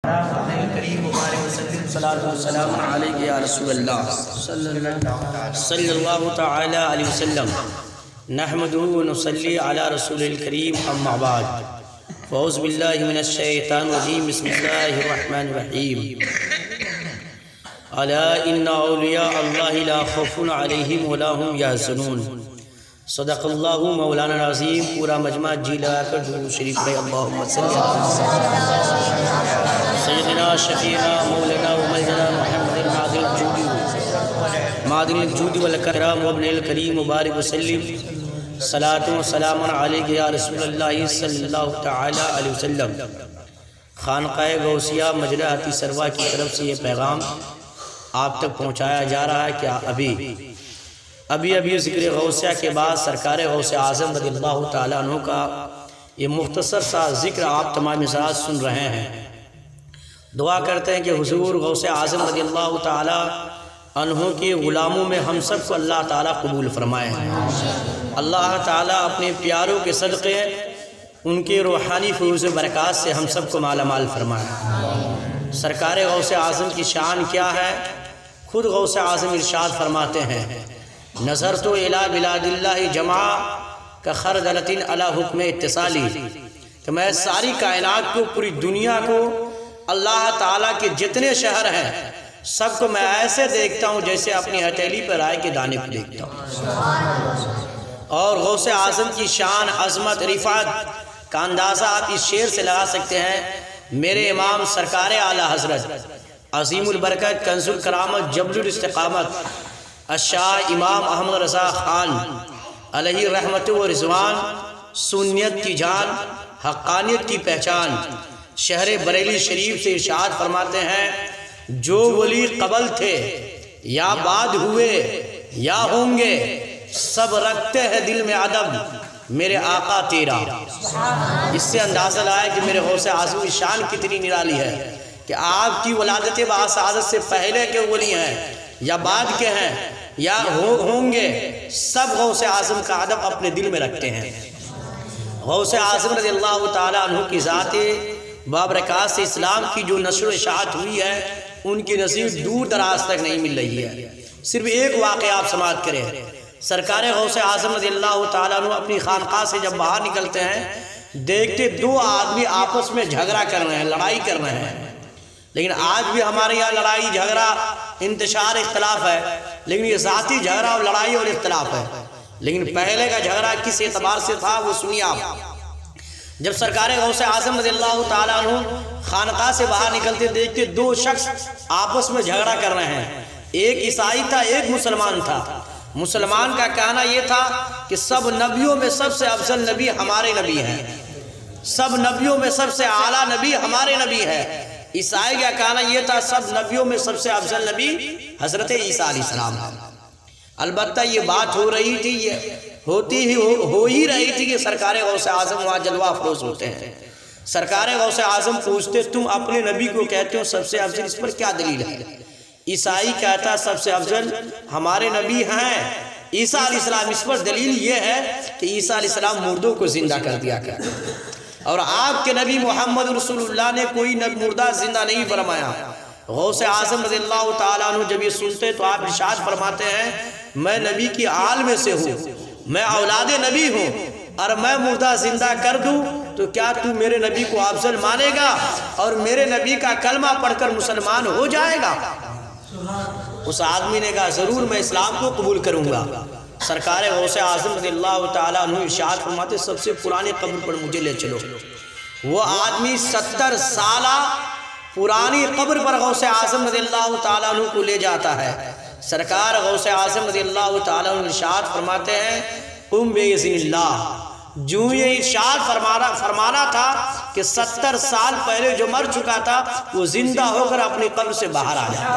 کریم مبارک وسلم صلاۃ والسلام علیک یا رسول اللہ صلی اللہ تعالی علیہ وسلم نحمدہ ونصلی علی رسول الکریم اما بعد فاعوذ باللہ من الشیطان الرجیم بسم اللہ الرحمن الرحیم الا ان اولیاء اللہ لا خوف علیہم ولا هم یحزنون صدق اللہ مولانا العظیم۔ پورا مجمع جی لگا کر درود شریف پڑھے اللہم صلی سیدنا شفیعنا مولانا وملجنا محمد معدن الجود والکرام وابن الکریم مبارک وسلم صلاة و سلام علیک یا رسول اللہ صلی اللہ تعالی علیہ وسلم۔ خانقاہ غوثیہ مجلہ ہتی سروا کی طرف سے یہ پیغام آپ تک پہنچایا جا رہا ہے کہ ابھی ذکر غوثیہ کے بعد سرکار غوث اعظم رضی اللہ تعالیٰ عنہ کا یہ مختصر سا ذکر آپ تمام حضرات سن رہے ہیں۔ دعا کرتے ہیں کہ حضور غوث اعظم رضی اللہ تعالیٰ عنہ کے غلاموں میں ہم سب کو اللہ تعالیٰ قبول فرمائے۔ اللہ تعالیٰ اپنے پیاروں کے صدقے ان کے روحانی فیوز برکات سے ہم سب کو مالا مال فرمائے۔ سرکار غوث اعظم کی شان کیا ہے؟ خود غوث اعظم ارشاد فرماتے ہیں نظرت الی بلاد اللہ جمعہ کخردلۃ علی حکم اتصالی، کہ میں ساری کائنات کو، پوری دنیا کو، اللہ تعالیٰ کے جتنے شہر ہیں سب کو میں ایسے دیکھتا ہوں جیسے اپنی ہتھیلی پر رائے کے دانے کو دیکھتا ہوں۔ اور غوث اعظم کی شان، عظمت، رفعت کا اندازہ آپ اس شعر سے لگا سکتے ہیں۔ میرے امام سرکار اعلیٰ حضرت عظیم البرکت کنز الکرامت جبل الاستقامت الشاہ امام احمد رضا خان علیہ رحمت و رضوان، سنیت کی جان، حقانیت کی پہچان، شہر بریلی شریف سے ارشاد فرماتے ہیں جو ولی قبل تھے یا بعد ہوئے یا ہوں گے سب رکھتے ہیں دل میں ادب میرے آقا تیرا۔ اس سے اندازہ لائے کہ میرے غوث اعظم کی شان کتنی نرالی ہے کہ آپ کی ولادت باسعادت سے پہلے کے ولی ہیں یا بعد کے ہیں یا ہوں گے، سب غوث اعظم کا ادب اپنے دل میں رکھتے ہیں۔ غوث اعظم رضی اللہ تعالیٰ عنہ کی ذات بابرکات سے اسلام کی جو نشر و اشاعت ہوئی ہے ان کی نصیب دور دراز تک نہیں مل رہی ہے۔ صرف ایک واقعہ آپ سماعت کریں، سرکار غوث اعظم رضی اللہ تعالیٰ عنہ اپنی خانقاہ سے جب باہر نکلتے ہیں دیکھتے دو آدمی آپس میں جھگڑا کر رہے ہیں، لڑائی کر رہے ہیں۔ لیکن آج بھی ہمارے یہاں لڑائی جھگڑا انتشار اختلاف ہے، لیکن یہ ذاتی جھگڑا اور لڑائی اور اختلاف ہے۔ لیکن پہلے کا جھگڑا کس اعتبار سے تھا وہ سنیے آپ۔ جب سرکار غوث اعظم رضی اللہ تعالیٰ عنہ خانقاہ سے باہر نکلتے دیکھتے دو شخص آپس میں جھگڑا کر رہے ہیں، ایک عیسائی تھا ایک مسلمان تھا۔ مسلمان کا کہنا یہ تھا کہ سب نبیوں میں سب سے افضل نبی ہمارے نبی ہیں، سب نبیوں میں سب سے اعلیٰ نبی ہمارے نبی ہے۔ عیسائی کا کہنا یہ تھا سب نبیوں میں سب سے افضل نبی حضرت عیسیٰ علیہ السلام۔ البتہ یہ بات ہو رہی تھی، یہ ہو ہی رہی تھی کہ سرکار غوث اعظم وہاں جلوہ افروز ہوتے ہیں۔ سرکار غوث اعظم پوچھتے تم اپنے نبی کو کہتے ہو سب سے افضل، اس پر کیا دلیل ہے؟ عیسائی کہتا سب سے افضل ہمارے نبی ہیں عیسیٰ علیہ السلام۔ اس پر دلیل یہ ہے کہ عیسیٰ علیہ السلام مردوں کو زندہ کر دیا کرتے اور آپ کے نبی محمد رسول اللہ نے کوئی مردہ زندہ نہیں فرمایا۔ غوث اعظم رضی اللہ تعالیٰ عنہ جب یہ سنتے تو آپ ارشاد فرماتے ہیں میں نبی کی آل میں سے ہوں، میں اولاد نبی ہوں، اور میں مردہ زندہ کر دوں تو کیا تو میرے نبی کو افضل مانے گا اور میرے نبی کا کلمہ پڑھ کر مسلمان ہو جائے گا؟ اس آدمی نے کہا ضرور میں اسلام کو قبول کروں گا۔ سرکار غوث اعظم رضی اللہ تعالیٰ عنہ ارشاد فرماتے سب سے پرانی قبر پر مجھے لے چلو۔ وہ آدمی 70 سالہ پرانی قبر پر غوث اعظم رضی اللہ تعالیٰ عنہ کو لے جاتا ہے۔ سرکار غوث اعظم رضی اللہ تعالیٰ عنہ ارشاد فرماتے ہیں قم بإذن اللہ۔ جو یہ ارشاد فرمانا تھا کہ 70 سال پہلے جو مر چکا تھا وہ زندہ ہو کر اپنی قبر سے باہر آ جاتا۔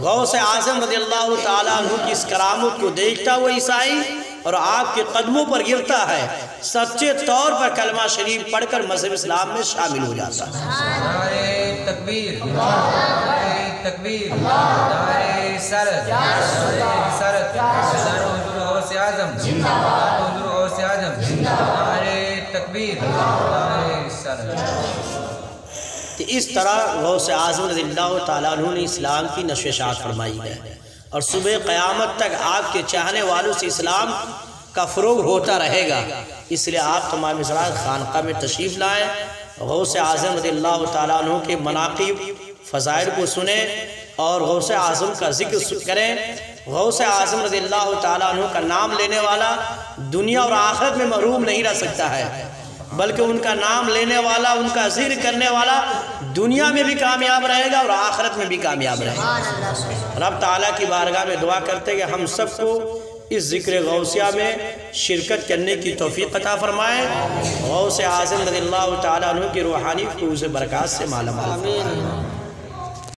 غوث اعظم رضی اللہ تعالیٰ عنہ کی اس کرامت کو دیکھتا ہوا عیسائی اور آپ کے قدموں پر گرتا ہے، سچے طور پر کلمہ شریف پڑھ کر مذہب اسلام میں شامل ہو جاتا ہے۔ نعرہ تکبیر، نعرہ تکبیر، نعرہ رسالت، رسالت، حضور غوث اعظم، حضور غوث اعظم، نعرہ تکبیر، نعرہ رسالت۔ کہ اس طرح غوث اعظم رضی اللہ تعالیٰ عنہ نے اسلام کی نشر و اشاعت فرمائی ہے، اور صبح قیامت تک آپ کے چاہنے والوں سے اسلام کا فروغ ہوتا رہے گا۔ اس لیے آپ تمام حضرات خانقاہ میں تشریف لائیں، غوث اعظم رضی اللہ تعالیٰ عنہ کے مناقب فضائل کو سنیں اور غوث اعظم کا ذکر کریں۔ غوث اعظم رضی اللہ تعالیٰ عنہ کا نام لینے والا دنیا اور آخرت میں محروم نہیں رہ سکتا ہے، بلکہ ان کا نام لینے والا، ان کا ذکر کرنے والا دنیا میں بھی کامیاب رہے گا اور آخرت میں بھی کامیاب رہے گا۔ رب تعالیٰ کی بارگاہ میں دعا کرتے کہ ہم سب کو اس ذکر غوثیہ میں شرکت کرنے کی توفیق عطا فرمائے، غوث اعظم رضی اللہ تعالیٰ عنہ کی روحانی فیوز برکات سے مالا مال فرمائے۔